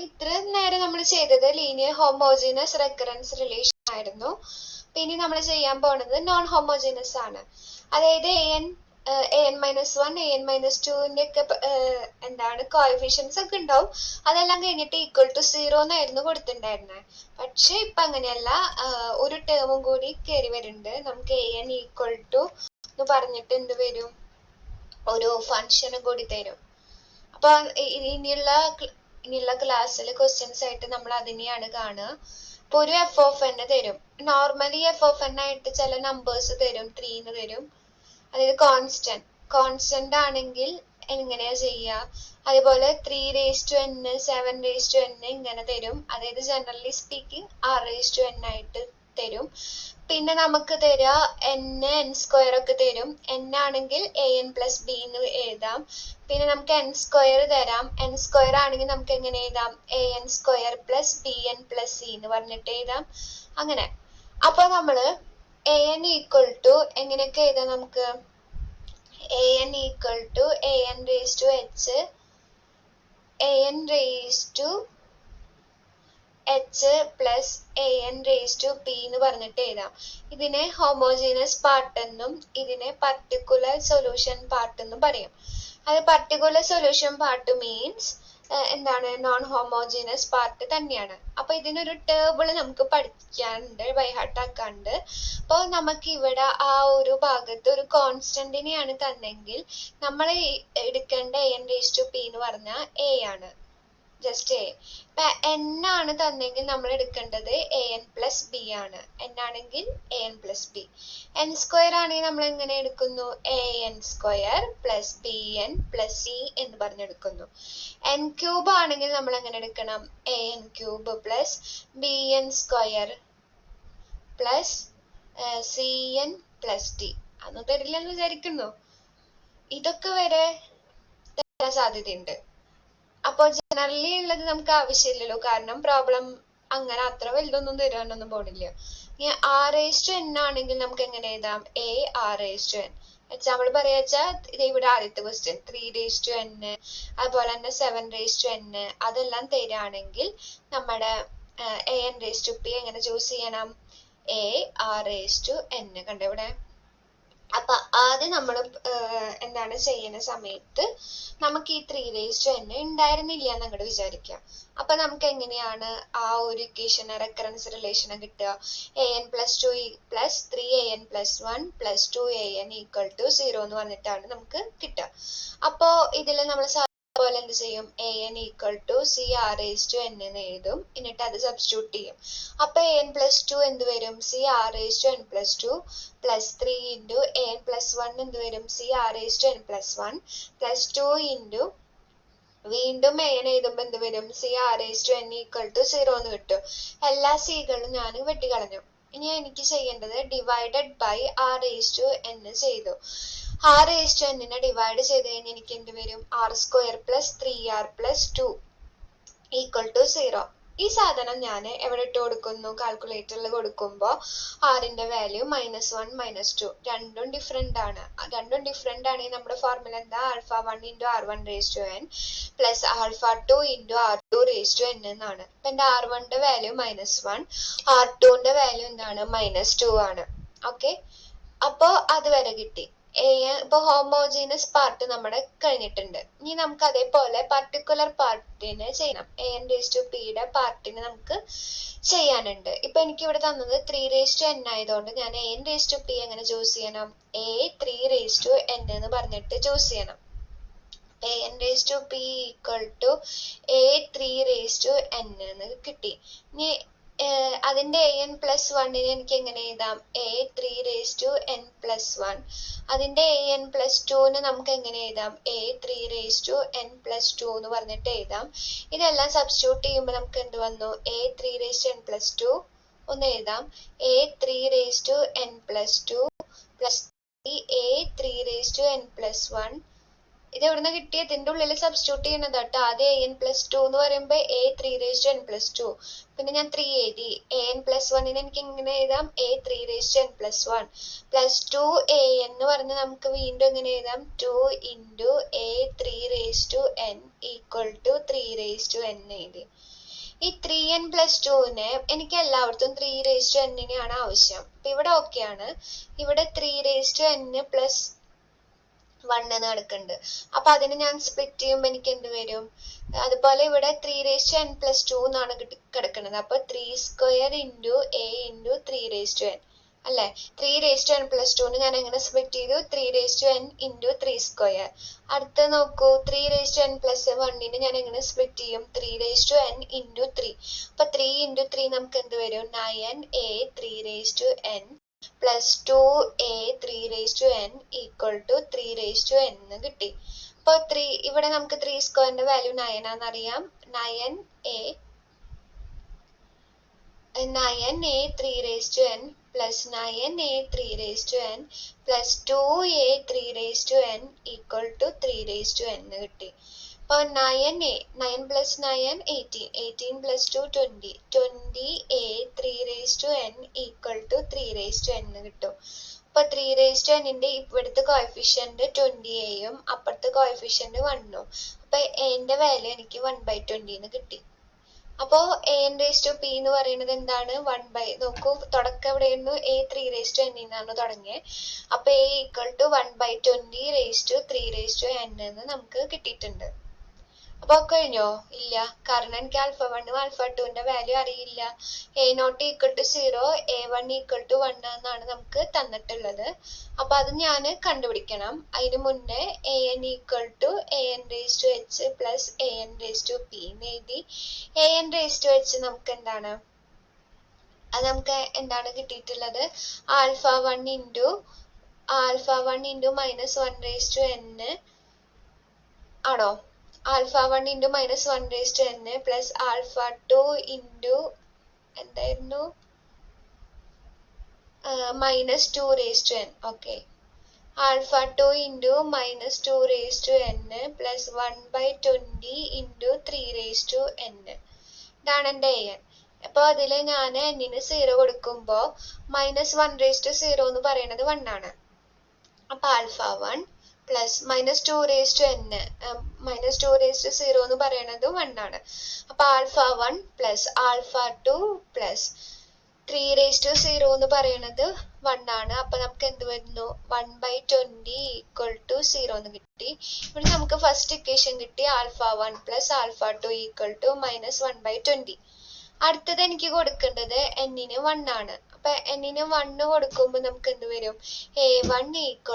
ഇത്രയും നേരം നമ്മൾ ചെയ്തത് ലീനിയർ ഹോമോജീനസ് റെക്കറൻസ് റിലേഷൻ ആയിരുന്നു. പിന്നെ നമ്മൾ ചെയ്യാൻ പോണത് നോൺ ഹോമോജീനസ് ആണ്. അതായത് an-1 an-2ന്റെ ഒക്കെ എന്താണ് കോഎഫിഷ്യൻസ് ഒക്കെ ഉണ്ടാവും. അതെല്ലാം കഴിഞ്ഞിട്ട് ഈക്വൽ ടു 0 എന്നായിരുന്നു കൊടുത്തിട്ടുണ്ടായിരുന്നത്. പക്ഷെ ഇപ്പൊ അങ്ങനെയല്ല, ഒരു ടേമും കൂടി കയറി വരുന്നുണ്ട്. നമുക്ക് an ഈക്വൽ ടു എന്ന് പറഞ്ഞിട്ട് എന്ത് വരും, ഒരു ഫംഗ്ഷനും കൂടി തരും. അപ്പൊ ഇനിയുള്ള ക്ലാസ്സിൽ ക്വസ്റ്റ്യൻസ് ആയിട്ട് നമ്മൾ അതിനെയാണ് കാണുക. ഇപ്പൊ ഒരു എഫ് ഓഫ് എൻ തരും. നോർമലി എഫ് ഓഫ് എൻ ആയിട്ട് ചില നമ്പേഴ്സ് തരും, 3 തരും. അതായത് കോൺസ്റ്റന്റ് ആണെങ്കിൽ എങ്ങനെയാ ചെയ്യുക, അതേപോലെ 3n 7n ഇങ്ങനെ തരും. അതായത് ജനറലി സ്പീക്കിംഗ് rn ആയിട്ട് തരും. പിന്നെ നമുക്ക് തരിക n² ഒക്കെ തരും. n ആണെങ്കിൽ an+b എന്ന് എഴുതാം. പിന്നെ നമുക്ക് n² തരാം. n² ആണെങ്കിൽ നമുക്ക് എങ്ങനെ എഴുതാം, an² + bn+c എന്ന് പറഞ്ഞിട്ട് എഴുതാം. അങ്ങനെ അപ്പൊ നമ്മള് an ഈക്വൽ ടു എങ്ങനെയൊക്കെ എഴുതാം, നമുക്ക് an equal to an⁻h plus an⁻p എന്ന് പറഞ്ഞിട്ട് എഴുതാം. ഇതിനെ ഹോമോജീനസ് പാർട്ട് എന്നും ഇതിനെ പർട്ടിക്കുലർ സൊല്യൂഷൻ പാർട്ട് എന്നും പറയും. അത് പർട്ടിക്കുലർ സൊല്യൂഷൻ പാർട്ട് മീൻസ് എന്താണ്, നോൺ ഹോമോജീനസ് പാർട്ട് തന്നെയാണ്. അപ്പൊ ഇതിനൊരു ടേബിൾ നമുക്ക് പഠിക്കാനുണ്ട്, ബൈഹാർട്ട് ആക്കാനുണ്ട്. അപ്പൊ നമുക്ക് ഇവിടെ ആ ഒരു ഭാഗത്ത് ഒരു കോൺസ്റ്റന്റിനെയാണ് തന്നെങ്കിൽ നമ്മൾ എടുക്കേണ്ട an⁻p എന്ന് പറഞ്ഞാൽ a ആണ്, ജസ്റ്റ് a. ഇപ്പൊ n ആണ് തന്നെങ്കിൽ നമ്മൾ എടുക്കേണ്ടത് an+b ആണ്. n ആണെങ്കിൽ an+b. n² ആണെങ്കിൽ നമ്മൾ എങ്ങനെ എടുക്കുന്നു, an² + bn+c എന്ന് പറഞ്ഞെടുക്കുന്നു. n³ ആണെങ്കിൽ നമ്മൾ എങ്ങനെ എടുക്കണം, an³ + bn² + cn+d. അതൊന്നും തരില്ലെന്ന് വിചാരിക്കുന്നു. ഇതൊക്കെ വരെ തരാൻ സാധ്യതയുണ്ട്. അപ്പോൾ ജനറലി ഉള്ളത് നമുക്ക് ആവശ്യമില്ലല്ലോ, കാരണം പ്രോബ്ലം അങ്ങനെ അത്ര വലുതൊന്നും തരാനൊന്നും പോണില്ല. ഇനി r⁻n ആണെങ്കിൽ നമുക്ക് എങ്ങനെ എഴുതാം, ar⁻n. എക്സാമ്പിൾ പറയാച്ചാ ഇവിടെ ആദ്യത്തെ ക്വസ്റ്റ്യൻ 3n, അതുപോലെ തന്നെ 7n അതെല്ലാം തരാണെങ്കിൽ നമ്മുടെ an⁻p എങ്ങനെ ചൂസ് ചെയ്യണം, ar⁻n. കണ്ടോ ഇവിടെ. അപ്പൊ ആദ്യം നമ്മൾ എന്താണ് ചെയ്യുന്ന സമയത്ത് നമുക്ക് ഈ 3n ഉണ്ടായിരുന്നില്ല എന്ന് അങ്ങോട്ട് വിചാരിക്കാം. അപ്പൊ നമുക്ക് എങ്ങനെയാണ് ആ ഒരു ഇക്വേഷന് റെക്കറൻസ് റിലേഷൻ കിട്ടുക, an+2 + 3an+1 + 2an = 0 എന്ന് പറഞ്ഞിട്ടാണ് നമുക്ക് കിട്ടുക. അപ്പോ ഇതിൽ നമ്മൾ പോലെ എന്ത് ചെയ്യും, an = cr⁻n എന്ന് എഴുതും. എന്നിട്ട് അത് സബ്സ്റ്റിറ്റ്യൂട്ട് ചെയ്യും. അപ്പൊ an+2 എന്ത് വരും, cr⁻n+2 + 3 × an+1 എന്ത് വരും, cr⁻n+1 + 2 വീണ്ടും an എഴുതുമ്പോ എന്ത് വരും, cr⁻n = 0 എന്ന് കിട്ടും. എല്ലാ cകളും ഞാൻ വെട്ടിക്കളഞ്ഞു. ഇനി എനിക്ക് ചെയ്യേണ്ടത് ഡിവൈഡഡ് ബൈ r⁻n ചെയ്തു. r⁻n ഡിവൈഡ് ചെയ്ത് കഴിഞ്ഞാൽ എനിക്ക് എന്ത് വരും, r² + 3r + 2 = 0. ഈ സാധനം ഞാൻ എവിടെ ഇട്ട് കൊടുക്കുന്നു, കാൽക്കുലേറ്ററിൽ കൊടുക്കുമ്പോൾ r-ന്റെ വാല്യൂ -1 -2 രണ്ടും ഡിഫറെന്റ് ആണ്. ആണെങ്കിൽ നമ്മുടെ ഫോർമുല എന്താ, α1 × r1⁻n + α2 × r2⁻n എന്നാണ്. ഇപ്പൊ എന്റെ r1ന്റെ വാല്യൂ -1, r2ന്റെ വാല്യൂ എന്താണ്, -2 ആണ്. ഓക്കെ, അപ്പോ അത് വരെ കിട്ടി. ഇപ്പൊ ഹോമോജീനസ് പാർട്ട് നമ്മുടെ കഴിഞ്ഞിട്ടുണ്ട്. ഇനി നമുക്ക് അതേപോലെ പർട്ടിക്കുലർ പാർട്ടിന് ചെയ്യണം. an⁻p പാർട്ടിന് നമുക്ക് ചെയ്യാനുണ്ട്. ഇപ്പൊ എനിക്ക് ഇവിടെ തന്നത് 3n ആയതുകൊണ്ട് ഞാൻ an⁻p എങ്ങനെ ചൂസ് ചെയ്യണം, a3n എന്ന് പറഞ്ഞിട്ട് ചൂസ് ചെയ്യണം. an⁻p = a3n എന്ന് കിട്ടി. ഇനി അതിന്റെ an+1 എനിക്ക് എങ്ങനെ എഴുതാം, a3n+1. അതിന്റെ an+2 നമുക്ക് എങ്ങനെ എഴുതാം, a3n+2 എന്ന് പറഞ്ഞിട്ട് എഴുതാം. ഇതെല്ലാം സബ്സ്റ്റിറ്റ്യൂട്ട് ചെയ്യുമ്പോൾ നമുക്ക് എന്ത് വന്നു, a3n+2 ഒന്ന് എഴുതാം, a3n+2 + a3n+1 ഇത് എവിടുന്ന് കിട്ടി? ഇതിന്റെ ഉള്ളിൽ സബ്സ്റ്റിറ്റ്യൂട്ട് ചെയ്യുന്നത് കേട്ടോ. ആദ്യം an+2 എന്ന് പറയുമ്പോ a 3n+2, പിന്നെ ഞാൻ 3 എഴുതി. an+1 എനിക്ക് ഇങ്ങനെ എഴുതാം, a 3n+1 പ്ലസ് 2an എന്ന് പറഞ്ഞ് നമുക്ക് വീണ്ടും എങ്ങനെ എഴുതാം? 2 × a 3n = 3n എഴുതി. ഈ 3n+2നെ എനിക്ക് എല്ലായിടത്തും 3n ആവശ്യം. അപ്പൊ ഇവിടെ ഓക്കെയാണ്. ഇവിടെ 3n+1 എന്ന് കിടക്കുന്നുണ്ട്. അപ്പൊ അതിന് ഞാൻ സ്പ്ലിറ്റ് ചെയ്യുമ്പോൾ എനിക്ക് എന്ത് വരും? അതുപോലെ ഇവിടെ 3n+2 എന്നാണ് കിടക്കുന്നത്. അപ്പൊ 3² × a × 3n അല്ലെ? 3n+2 ഞാൻ എങ്ങനെ സ്പ്ലിറ്റ് ചെയ്തു? 3n × 3². അടുത്ത നോക്കൂ, 3n+1 ഞാൻ എങ്ങനെ സ്പ്ലിറ്റ് ചെയ്യും? 3n × 3. അപ്പൊ 3 × 3 നമുക്ക് എന്ത് വരും? 9a 3n plus 2a 3n = 3n എന്ന് കിട്ടി. അപ്പൊ ഇവിടെ നമുക്ക് 3² value 9 ആണെന്നറിയാം. 9a 3n plus 9a 3n plus 2a 3n = 3n എന്ന് കിട്ടി. അപ്പൊ 9 plus 9 18, 18 plus 2 20, 20a 3n = 3n എന്ന് കിട്ടും. അപ്പൊ 3n ഇവിടുത്തെ കോഎഫിഷ്യന്റ് 20aയും അപ്പുറത്തെ കോഎഫിഷ്യന്റ് 1ഉം. അപ്പൊ എന്റെ വാല്യൂ എനിക്ക് 1/20 എന്ന് കിട്ടി. അപ്പോ an⁻p എന്ന് പറയുന്നത് എന്താണ്? നോക്കൂ, തുടക്കം എവിടെയായിരുന്നു? a 3n എന്നാണ് തുടങ്ങിയത്. അപ്പൊ a = 1/20⁻³ എന്ന് നമുക്ക് കിട്ടിയിട്ടുണ്ട്. അപ്പൊ കഴിഞ്ഞോ? ഇല്ല, കാരണം എനിക്ക് α1 α2ന്റെ വാല്യൂ അറിയില്ല. a0 = 0, a1 = 1 എന്നാണ് നമുക്ക് തന്നിട്ടുള്ളത്. അപ്പൊ അത് ഞാൻ കണ്ടുപിടിക്കണം. അതിനു മുന്നേ an = an⁻h plus an⁻p എന്ന് എഴുതി. an⁻h നമുക്ക് എന്താണ്? അത് നമുക്ക് എന്താണ് കിട്ടിയിട്ടുള്ളത്? α1 × -1n ആണോ? α1 × -1n plus α2 × എന്തായിരുന്നു? -2n. Okay, α2 × -2n plus 1/20 × 3n. ഇതാണ് എന്റെ an. അപ്പൊ അതില് ഞാൻ n-ന് 0 കൊടുക്കുമ്പോ -1/0 എന്ന് പറയുന്നത് 1 ആണ്. അപ്പൊ α1 പ്ലസ് -2n -2/0 എന്ന് പറയുന്നത് 1 ആണ്. അപ്പൊ α1 പ്ലസ് α2 പ്ലസ് 3/0 എന്ന് പറയുന്നത് 1 ആണ്. അപ്പൊ നമുക്ക് എന്ത് വരുന്നു? 1/20 = 0 എന്ന് കിട്ടി. ഇവിടെ നമുക്ക് ഫസ്റ്റ് ഇക്വേഷൻ കിട്ടി. α1 പ്ലസ് α2 = -1/20. അടുത്തത് എനിക്ക് കൊടുക്കേണ്ടത് n-ന് 1 ആണ്. അപ്പൊ n-ന് 1 കൊടുക്കുമ്പോൾ നമുക്ക് എന്ത് വരും? a1 =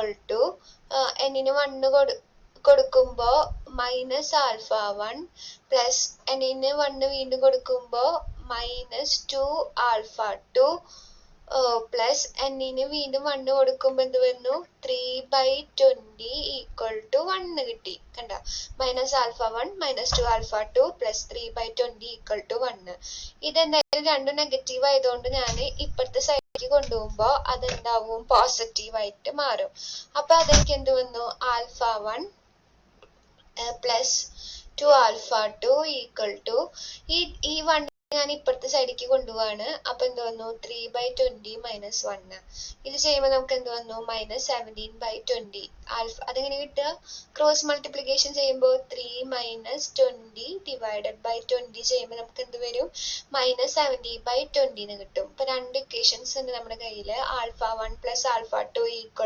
n-ന് 1 കൊടുക്കുമ്പോ -α1 പ്ലസ് n-ന് 1 വീണ്ടും കൊടുക്കുമ്പോ -2α2 പ്ലസ് n-ന് വീണ്ടും 1 കൊടുക്കുമ്പോ എന്ത് വരുന്നു? 3/20 = 1 കിട്ടി. കണ്ട, -α1 -2α2 പ്ലസ് 3/20 = 1. ഇതെന്തായാലും രണ്ടും നെഗറ്റീവ് ആയതുകൊണ്ട് ഞാൻ ഇപ്പുറത്തെ സൈഡിലേക്ക് കൊണ്ടുപോകുമ്പോ അതെന്താവും? പോസിറ്റീവായിട്ട് മാറും. അപ്പൊ അതെനിക്ക് എന്ത് വന്നു? α1 പ്ലസ് 2α2 = ഈ 1 ഞാൻ ഇപ്പുറത്തെ സൈഡിലേക്ക് കൊണ്ടുപോവാണ്. അപ്പൊ എന്ത് വന്നു? 3/20 - 1. ഇത് ചെയ്യുമ്പോൾ നമുക്ക് എന്ത് വന്നു? -17/20. അതെങ്ങനെ കിട്ടുക? ക്രോസ് മൾട്ടിപ്ലിക്കേഷൻ ചെയ്യുമ്പോൾ 3 - 20 / 20 ചെയ്യുമ്പോൾ നമുക്ക് എന്ത് വരും? -70/20 എന്ന് കിട്ടും. ഇപ്പൊ രണ്ട് ഇക്വേഷൻസ് ഉണ്ട് നമ്മുടെ കയ്യിൽ. α1 പ്ലസ് α2 =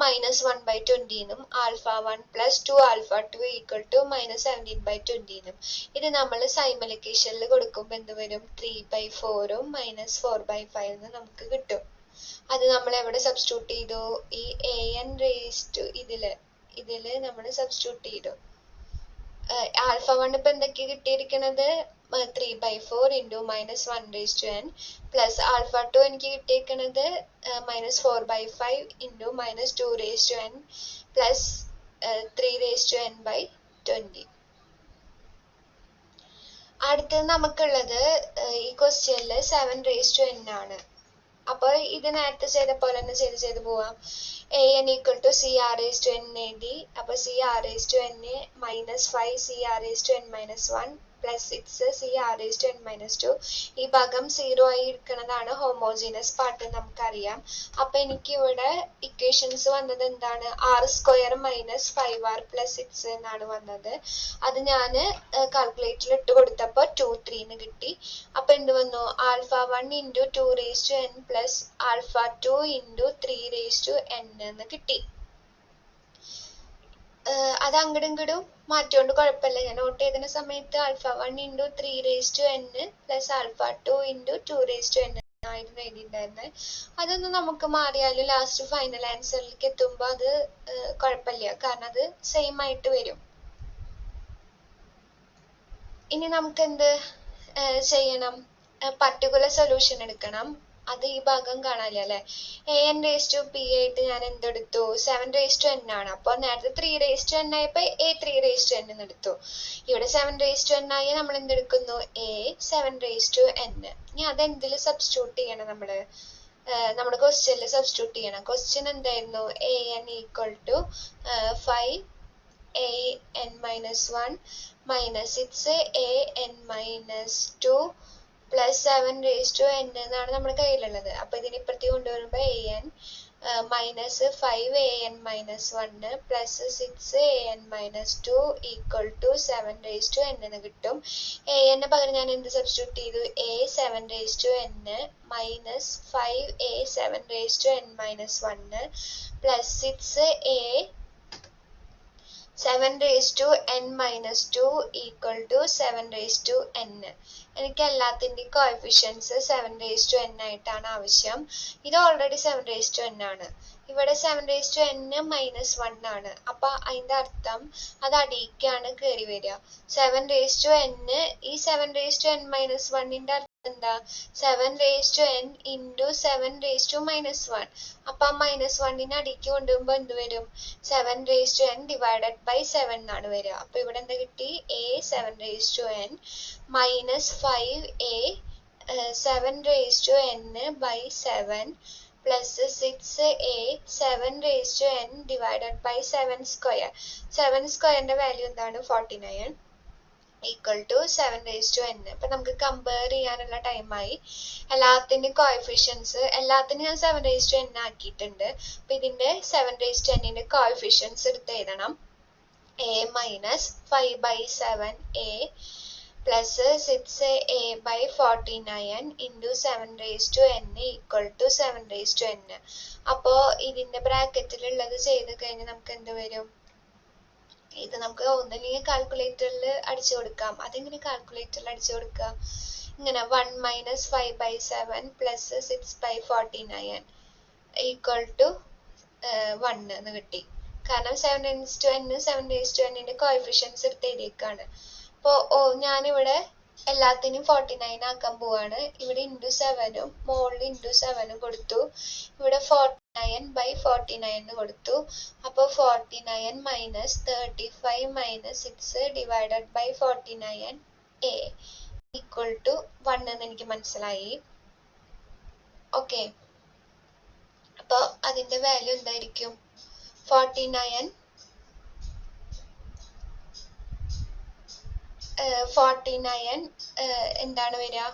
-1/20 എന്നും α1 പ്ലസ് 2α2 = -17/20 എന്നും. ഇത് നമ്മൾ സൈമൾട്ടിപ്ലിക്കേഷനിൽ കൊടുക്കും എന്ത് വരും? 3/4 -4/5 എന്ന് നമുക്ക് കിട്ടും. അത് നമ്മൾ എവിടെ സബ്സ്റ്റിറ്റ്യൂട്ട് ചെയ്തു? ഈ an⁻, ഇതില് നമ്മൾ സബ്സ്റ്റിറ്റ്യൂട്ട് ചെയ്തു. α1 ഇപ്പൊ എന്തൊക്കെ കിട്ടിയിരിക്കുന്നത്? 3/4 × -1n പ്ലസ് α2 എനിക്ക് കിട്ടിയിരിക്കുന്നത് -4/5 × -2n പ്ലസ് 3n/20. അടുത്തത് നമുക്കുള്ളത് ഈ ക്വസ്റ്റ്യനില് 7n ആണ്. അപ്പോൾ ഇത് നേരത്തെ ചെയ്ത പോലെ തന്നെ ചെയ്ത് പോവാം. an equal to CR raised to n എഴുതി. അപ്പോൾ CR raised to n -5 CR raised to n - 1 plus 6 CR raised to n - 2. ഈ ഭാഗം 0 ആയി എടുക്കുന്നതാണ് ഹോമോജീനസ് പാർട്ട് നമുക്കറിയാം. അപ്പോൾ എനിക്ക് ഇവിടെ ഇക്വേഷൻസ് വന്നത് എന്താണ്? r² - 5r + 6 എന്നാണ് വന്നത്. അത് ഞാൻ കാൽക്കുലേറ്ററിൽ ഇട്ട് കൊടുത്തപ്പോൾ 2 3 കിട്ടി. അപ്പോൾ എന്ത് വന്നു? α1 × 2 raised to n plus α2 × 3 raised to n എന്ന് കിട്ടി. അത് അങ്ങടും ഇങ്ങടും മാറ്റിയോണ്ട് കുഴപ്പമില്ല. ഞാൻ നോട്ട് ചെയ്തിരുന്ന സമയത്ത് α1 × 3 raised to n plus α2 × 2 raised to n ആയിരുന്നു എഴുതിയിട്ടുണ്ടായിരുന്നത്. അതൊന്നും നമുക്ക് മാറിയാലും ലാസ്റ്റ് ഫൈനൽ ആൻസറിലേക്ക് എത്തുമ്പോൾ അത് കുഴപ്പമില്ല, കാരണം അത് സെയിം ആയിട്ട് വരും. ഇനി നമുക്ക് എന്ത് ചെയ്യണം? പർട്ടിക്കുലർ സൊല്യൂഷൻ എടുക്കണം. അത് ഈ ഭാഗം കാണാനില്ല അല്ലേ? an raised to p ആയിട്ട് ഞാൻ എന്തെടുത്തു? 7 raised to n ആണ്. അപ്പോൾ നേരത്തെ 3 raised to n ആയപ്പോൾ a3 raised to n എന്ന് എടുത്തു. ഇവിടെ 7 raised to n ആയി നമ്മൾ എന്തെടുക്കുന്നു? a7 raised to n. ഇനി അതെന്തിൽ സബ്സ്റ്റിറ്റ്യൂട്ട് ചെയ്യണം? നമ്മുടെ ക്വസ്റ്റ്യനിൽ സബ്സ്റ്റിറ്റ്യൂട്ട് ചെയ്യണം. ക്വസ്റ്റ്യൻ എന്തായിരുന്നു? an equal to 5 an - 1 minus 6 an - 2 plus 7 raised to n എന്നാണ് നമ്മുടെ കയ്യിലുള്ളത്. അപ്പോൾ ഇതിന് ഇപ്പുറത്തേക്ക് കൊണ്ടുവരുമ്പോൾ an minus 5 an - 1 plus 6 an - 2 equal to 7 raised to n എന്ന് കിട്ടും. an പകരം ഞാൻ എന്ത് സബ്സ്റ്റിറ്റ്യൂട്ട് ചെയ്തു? a7 raised to n minus 5 a7 raised to n - 1 plus 6 a 7 raised to n - 2 equal to 7 raised to n. എനിക്ക് എല്ലാത്തിൻ്റെയും coefficients 7 raised to n ആയിട്ടാണ് ആവശ്യം. ഇത് ഓൾറെഡി 7 raised to n ആണ്. ഇവിടെ 7 raised to n - 1 ആണ്. അപ്പോൾ അതിൻ്റെ അർത്ഥം അത് അടിയിലേക്കാണ് കയറി വരിക. 7 raised to n, ഈ 7 raised to n - 1ൻ്റെ അർത്ഥം എന്താ? 7 raised to n into 7 raised to -1. അപ്പം -1നെ അടിയിലേക്ക് കൊണ്ടുപോകുമ്പോൾ എന്ത് വരും? 7 raised to n divided by 7 എന്നാണ് വരിക. അപ്പോൾ ഇവിടെ എന്താ കിട്ടി? a7 raised to n minus 5a 7 raised to n by 7 plus 6a 7 raised to n divided by 7 square. 7 squareന്റെ value എന്താണ്? 49 equal to 7 raised to n. അപ്പം നമുക്ക് കമ്പയർ ചെയ്യാനുള്ള ടൈമായി. എല്ലാത്തിൻ്റെയും കോഎഫിഷ്യൻസ് എല്ലാത്തിനും ഞാൻ 7 raised to n ആക്കിയിട്ടുണ്ട്. അപ്പം ഇതിൻ്റെ 7 raised to n കോഎഫിഷ്യൻസ് എടുത്ത് എഴുതണം. a minus 5 by 7a plus 6a by 49 into 7 raised to n equal to 7 raised to n. അപ്പോൾ ഇതിൻ്റെ ബ്രാക്കറ്റിലുള്ളത് ചെയ്ത് കഴിഞ്ഞാൽ നമുക്ക് എന്ത് വരും? ഇത് നമുക്ക് ഒന്നില്ലെങ്കിൽ കാൽക്കുലേറ്ററിൽ അടിച്ചു കൊടുക്കാം. അതെങ്ങനെ കാൽക്കുലേറ്ററിൽ അടിച്ചു കൊടുക്കുക? ഇങ്ങനെ 1 minus 5 by 7 plus 6 by 49 equal to 1 എന്ന് കിട്ടി. കാരണം 7 raised to n 7 raised to n coefficients എടുത്ത് എഴുതിയേക്കാണ്. അപ്പോൾ ഞാനിവിടെ എല്ലാത്തിനും 49 ആക്കാൻ പോവാണ്. ഇവിടെ ഇൻറ്റു 7ഉം മോളിൽ ഇൻറ്റു 7ഉം കൊടുത്തു. ഇവിടെ 49 by 49 കൊടുത്തു. അപ്പോൾ 49 minus 35 minus 6 divided by 49 a equal to 1 എന്ന് എനിക്ക് മനസ്സിലായി. ഓക്കെ, അപ്പോൾ അതിൻ്റെ വാല്യൂ എന്തായിരിക്കും? 49 എന്താണ് വരിക?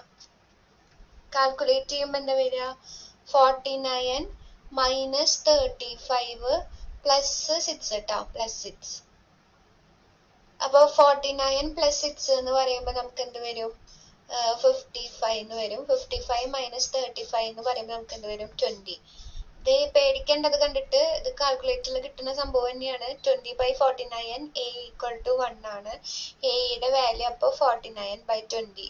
കാൽക്കുലേറ്റ് ചെയ്യുമ്പോൾ എന്താ വരിക? 49 minus 35 plus 6 കേട്ടോ, പ്ലസ് 6. അപ്പോൾ 49 plus 6 എന്ന് പറയുമ്പോൾ നമുക്ക് എന്ത് വരും? 55 എന്ന് വരും. 55 minus 35 എന്ന് പറയുമ്പോൾ നമുക്ക് എന്ത് വരും? 20. ഇത് പേടിക്കേണ്ടത് കണ്ടിട്ട് ഇത് കാൽക്കുലേറ്ററിൽ കിട്ടുന്ന സംഭവം തന്നെയാണ്. 20 by 49 a equal to 1 ആണ്. എയുടെ വാല്യൂ അപ്പോൾ 49 by 20.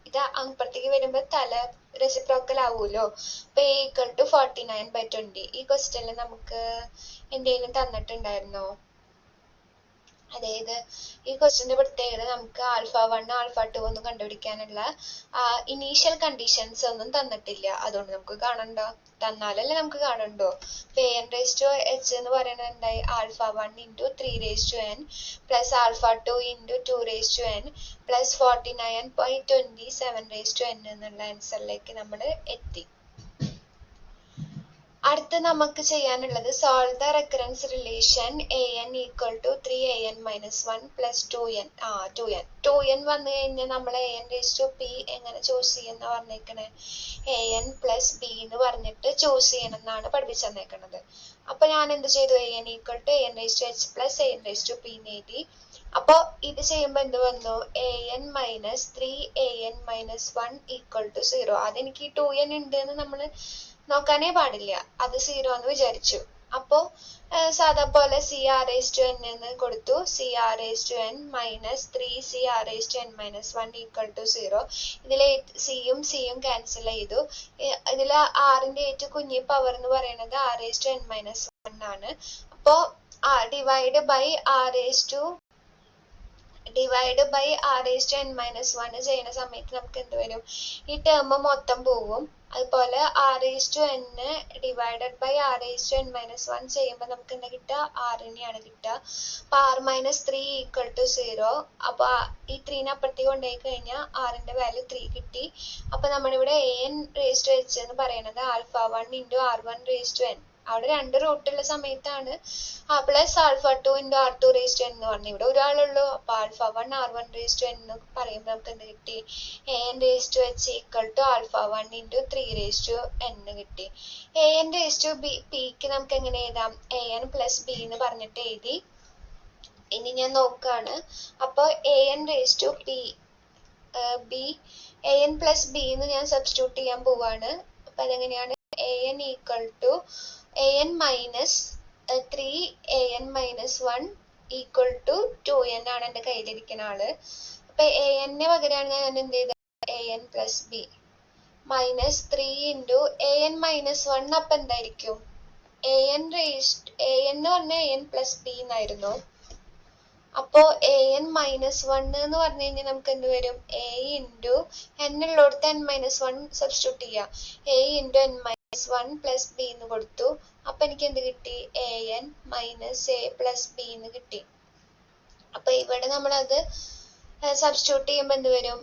ഇത് അപ്പുറത്തേക്ക് വരുമ്പോൾ തല റെസിപ്രോക്കൽ ആവുമല്ലോ. അപ്പോൾ a equal to 49 by 20. ഈ ക്വസ്റ്റ്യനിൽ നമുക്ക് എന്തെങ്കിലും തന്നിട്ടുണ്ടായിരുന്നോ? അതായത് ഈ ക്വസ്റ്റ്യൻ്റെ പ്രത്യേകത നമുക്ക് α1 α2 ഒന്നും കണ്ടുപിടിക്കാനുള്ള ഇനീഷ്യൽ കണ്ടീഷൻസ് ഒന്നും തന്നിട്ടില്ല. അതുകൊണ്ട് നമുക്ക് കാണണ്ടോ? തന്നാലല്ലേ നമുക്ക് കാണണ്ടോ? an raised to h എന്ന് പറയുന്നത് എന്തായി? α1 × 3 raised to n plus α2 × 2 raised to n plus 49 by 27 raised to n എന്നുള്ള ആൻസറിലേക്ക് നമ്മൾ എത്തി. അടുത്ത് നമുക്ക് ചെയ്യാനുള്ളത് solve the recurrence relation an equal to 3an minus 1 plus 2n 2n വന്നു കഴിഞ്ഞാൽ നമ്മൾ an റേസ് ടു p എങ്ങനെ ചൂസ് ചെയ്യുന്ന പറഞ്ഞേക്കണേ an പ്ലസ് b എന്ന് പറഞ്ഞിട്ട് ചൂസ് ചെയ്യണം എന്നാണ് പഠിപ്പിച്ചു തന്നേക്കണത്. അപ്പൊ ഞാൻ എന്ത് ചെയ്തു an equal to an raise to h plus an raise to p എന്ന് എഴുതി. അപ്പൊ ഇത് ചെയ്യുമ്പോ എന്ത് വന്നു an minus 3an minus 1 equal to 0. അതെനിക്ക് 2n ഉണ്ട് എന്ന് നമ്മള് നോക്കാനേ പാടില്ല, അത് 0 എന്ന് വിചാരിച്ചു. അപ്പോ സാധാ പോലെ CR(n) എന്ന് കൊടുത്തു. CR(n) minus 3CR(n) minus 1 equal to 0. ഇതിലെ സിയും സിയും ക്യാൻസൽ ചെയ്തു. ഇതില് ആറിന്റെ ഏറ്റവും കുഞ്ഞി പവർ എന്ന് പറയുന്നത് R(n) മൈനസ് 1 ആണ്. അപ്പോ ഡിവൈഡ് ബൈ R(n) മൈനസ് 1 ചെയ്യുന്ന സമയത്ത് നമുക്ക് എന്ത് വരും, ഈ ടേം മൊത്തം പോവും. അതുപോലെ R(n) divided by R(n) minus 1 ചെയ്യുമ്പോൾ നമുക്ക് എന്താ കിട്ടുക, R തന്നെയാണ് കിട്ടുക. അപ്പൊ R മൈനസ് 3 ഈക്വൽ ടു 0. അപ്പൊ ഈ 3 അപ്പുറത്തേക്ക് കൊണ്ടുപോയി കഴിഞ്ഞാൽ R-ന്റെ വാല്യൂ 3 കിട്ടി. അപ്പൊ നമ്മളിവിടെ an റേസ് ടു h എന്ന് പറയുന്നത് α1 into R1 raise to n. അവിടെ 2 റൂട്ട് ഉള്ള സമയത്താണ് plus α2 into R2 raise to n എന്ന് പറഞ്ഞു. ഇവിടെ ഒരാളുള്ളൂ. അപ്പൊ α1 R1 റേസ് ടു n എന്ന് പറയുമ്പോൾ നമുക്ക് എന്ത് കിട്ടി, an raise to h equal to α1 into 3 raise to n കിട്ടി. an റേസ് ടു pക്ക് നമുക്ക് എങ്ങനെ എഴുതാം, an പ്ലസ് b എന്ന് പറഞ്ഞിട്ട് എഴുതി. ഇനി ഞാൻ നോക്കാണ്. അപ്പൊ an raise to an plus b എന്ന് ഞാൻ സബ്സ്റ്റിറ്റ്യൂട്ട് ചെയ്യാൻ പോവാണ്. അപ്പൊ അതെങ്ങനെയാണ്, an equal to an minus 3an minus 1 equal to 2n ആണ് എന്റെ കയ്യിലിരിക്കുന്ന ആള്. അപ്പൊ an പകരമാണ് ഞാൻ എന്ത് ചെയ്തത്, an plus b minus 3 into an minus 1. അപ്പൊ എന്തായിരിക്കും, an എന്ന് പറഞ്ഞാൽ an പ്ലസ് b എന്നായിരുന്നു. അപ്പോ an മൈനസ് 1 എന്ന് പറഞ്ഞു കഴിഞ്ഞാൽ നമുക്ക് എന്ത് വരും, a ഇൻറ്റു n ഉള്ളിടത്ത് n മൈനസ് 1 സബ്സ്റ്റിറ്റ്യൂട്ട് ചെയ്യാം. a into n minus 1 plus b എന്ന് കൊടുത്തു. അപ്പൊ എനിക്ക് എന്ത് കിട്ടി, an minus a plus b എന്ന് കിട്ടി. അപ്പൊ ഇവിടെ നമ്മളത് സബ്സ്റ്റിറ്റ്യൂട്ട് ചെയ്യുമ്പോൾ എന്ത് വരും,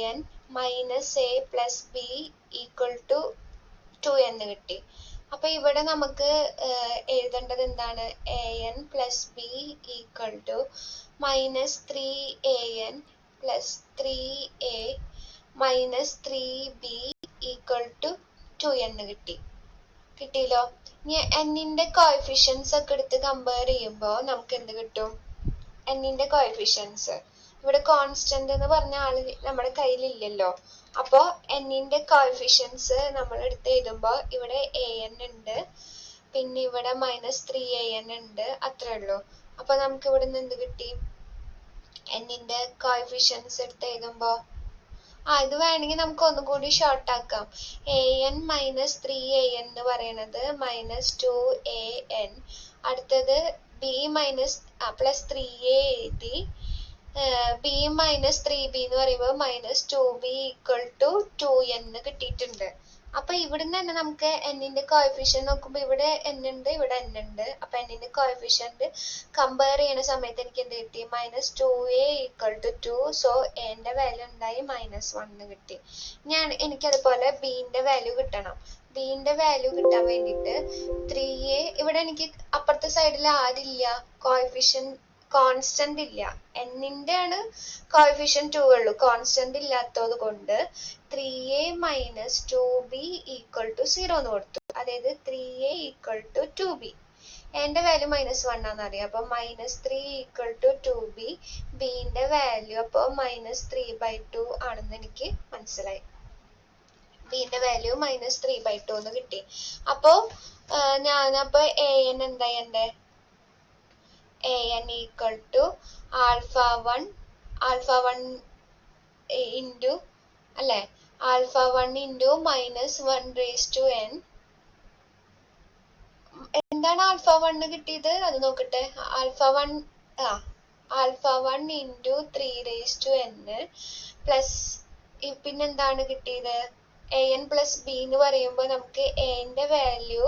an minus a plus b equal to 2 എന്ന് കിട്ടി. അപ്പൊ ഇവിടെ നമുക്ക് എഴുതേണ്ടത് എന്താണ്, an plus b equal to minus 3an plus 3a minus 3b equal to 2 എന്ന് കിട്ടിയല്ലോ. ഇനി n-ന്റെ കോഎഫിഷ്യൻസ് ഒക്കെ എടുത്ത് കമ്പയർ ചെയ്യുമ്പോൾ നമുക്ക് എന്ത് കിട്ടും, n-ന്റെ കോഎഫിഷ്യൻസ് ഇവിടെ കോൺസ്റ്റന്റ് എന്ന് പറഞ്ഞ ആള് നമ്മുടെ കയ്യിലില്ലല്ലോ. അപ്പോ n-ന്റെ കോഎഫിഷ്യൻസ് നമ്മൾ എടുത്ത് എഴുതുമ്പോ ഇവിടെ an ഉണ്ട്, പിന്നെ ഇവിടെ മൈനസ് 3an ഉണ്ട്, അത്രേ ഉള്ളൂ. അപ്പൊ നമുക്ക് ഇവിടെ നിന്ന് എന്ത് കിട്ടി, n-ന്റെ കോഎഫിഷ്യൻസ് എടുത്ത് എഴുതുമ്പോ ഇത് വേണമെങ്കിൽ നമുക്ക് ഒന്നുകൂടി ഷോർട്ട് ആക്കാം. an മൈനസ് 3an എന്ന് പറയുന്നത് മൈനസ് 2an, അടുത്തത് b മൈനസ് പ്ലസ് 3a എഴുതി, b മൈനസ് 3b എന്ന് പറയുമ്പോൾ minus 2b equal to 2n കിട്ടിയിട്ടുണ്ട്. അപ്പൊ ഇവിടുന്ന് തന്നെ നമുക്ക് n-ന്റെ കോഎഫിഷ്യന്റ് നോക്കുമ്പോൾ ഇവിടെ n ഉണ്ട്, ഇവിടെ n ഉണ്ട്. അപ്പൊ n-ന്റെ കോഎഫിഷ്യന്റ് കമ്പയർ ചെയ്യുന്ന സമയത്ത് എനിക്ക് എന്ത് കിട്ടി, minus 2a equal to 2. So a-ന്റെ വാല്യൂ ഉണ്ടായി മൈനസ് 1 കിട്ടി. എനിക്ക് അതുപോലെ b-ന്റെ വാല്യൂ കിട്ടണം. b-ന്റെ വാല്യൂ കിട്ടാൻ വേണ്ടിയിട്ട് 3a, ഇവിടെ എനിക്ക് അപ്പുറത്തെ സൈഡിൽ ആരില്ല, കോൺസ്റ്റന്റ് ഇല്ല. n-ന്റെ ആണ് കോഎഫിഷ്യന്റ് 2 ഉള്ളൂ, കോൺസ്റ്റന്റ് ഇല്ലാത്തത് കൊണ്ട് 3a minus 2b equal to 0 എന്ന് കൊടുത്തു. അതായത് 3a ഈക്വൽ ടു 2b. എന്റെ വാല്യൂ മൈനസ് 1 ആണെന്ന് അറിയാം. അപ്പൊ മൈനസ് 3 ഈക്വൽ ടു 2b. b-ന്റെ വാല്യൂ അപ്പൊ മൈനസ് 3/2 ആണെന്ന് എനിക്ക് മനസ്സിലായി. b-ന്റെ വാല്യൂ മൈനസ് 3/2 എന്ന് കിട്ടി. അപ്പോ ഞാനപ്പോ an എന്തായി, എന്റെ an equal to alpha one into അല്ലെ, alpha one into minus 1 raise to n. എന്താണ് ആൽഫ1 കിട്ടിയത് അത് നോക്കട്ടെ. Alpha one into 3 raise to n plus പിന്നെന്താണ് കിട്ടിയത്, an പ്ലസ് b എന്ന് പറയുമ്പോൾ നമുക്ക് a-ന്റെ വാല്യൂ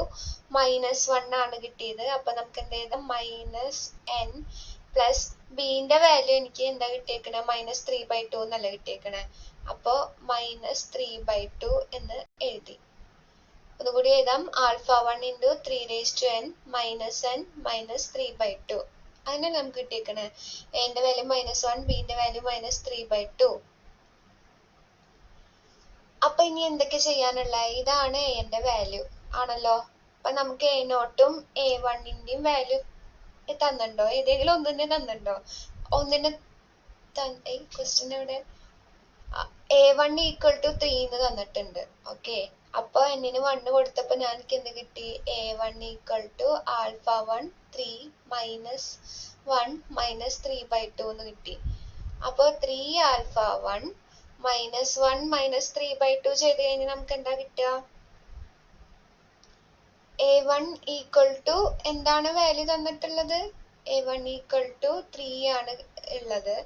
മൈനസ് 1 ആണ് കിട്ടിയത്. അപ്പൊ നമുക്ക് എന്ത് ചെയ്താൽ മൈനസ് n പ്ലസ് b-ന്റെ വാല്യൂ എനിക്ക് എന്താ കിട്ടിയേക്കണേ, മൈനസ് 3/2 എന്നല്ല കിട്ടിയേക്കണേ. അപ്പോ മൈനസ് 3/2 എന്ന് എഴുതി. ഒന്നുകൂടി എഴുതാം. α1 × 3n - 3/2. അങ്ങനെ നമുക്ക് കിട്ടിയേക്കണേ. എന്റെ വാല്യൂ -1, ബിന്റെ വാല്യൂ -3/2. അപ്പൊ ഇനി എന്തൊക്കെ ചെയ്യാനുള്ള? ഇതാണ് എന്റെ വാല്യൂ ആണല്ലോ. അപ്പൊ നമുക്ക് a0ഉം a1ന്റെയും വാല്യൂ തന്നിട്ടുണ്ടോ? ഏതെങ്കിലും ഒന്നിനെ തന്നിട്ടുണ്ടോ? ഒന്നിനെ ക്വസ്റ്റ്യൻ എവിടെ? a1 = 3 എന്ന് തന്നിട്ടുണ്ട്. ഓക്കെ, അപ്പൊ എന്നിന് 1 കൊടുത്തപ്പോ എനിക്ക് എന്ത് കിട്ടി? a1 = α1 3 - 1 - 3/2 എന്ന് കിട്ടി. അപ്പൊ 3α1 - 1 - 3/2 ചെയ്ത് കഴിഞ്ഞാൽ നമുക്ക് എന്താ കിട്ടുക? a1 = എന്താണ് വാല്യൂ തന്നിട്ടുള്ളത്? a1 = 3 ആണ് ഉള്ളത്.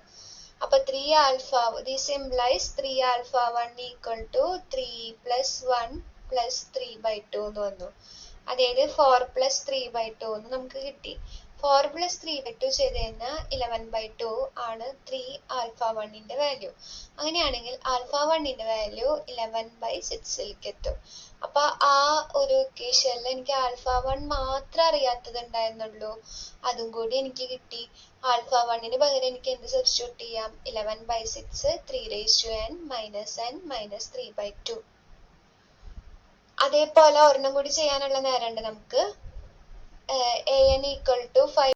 അപ്പൊ 3α, this implies 3α1 = 3 + 1 + 3/2 എന്ന് വന്നു. അതായത് 4 + 3/2 എന്ന് നമുക്ക് കിട്ടി. 4 + 3/2 ചെയ്ത് കഴിഞ്ഞാൽ 11/2 ആണ് 3α1ന്റെ വാല്യൂ. അങ്ങനെയാണെങ്കിൽ α1ന്റെ വാല്യൂ 11/6ലേക്ക് എത്തും. അപ്പൊ ആ ഒരു ഇക്വേഷനിൽ എനിക്ക് α1 മാത്രം അറിയാത്തതുണ്ടായിരുന്നുള്ളൂ. അതും കൂടി എനിക്ക് കിട്ടി. α1ന് പകരം എനിക്ക് എന്ത് സബ്സ്റ്റിറ്റ്യൂട്ട് ചെയ്യാം? 11/6 3n - 3/2. അതേപോലെ ഒരെണ്ണം കൂടി ചെയ്യാനുള്ള നേരമുണ്ട് നമുക്ക്. an = 5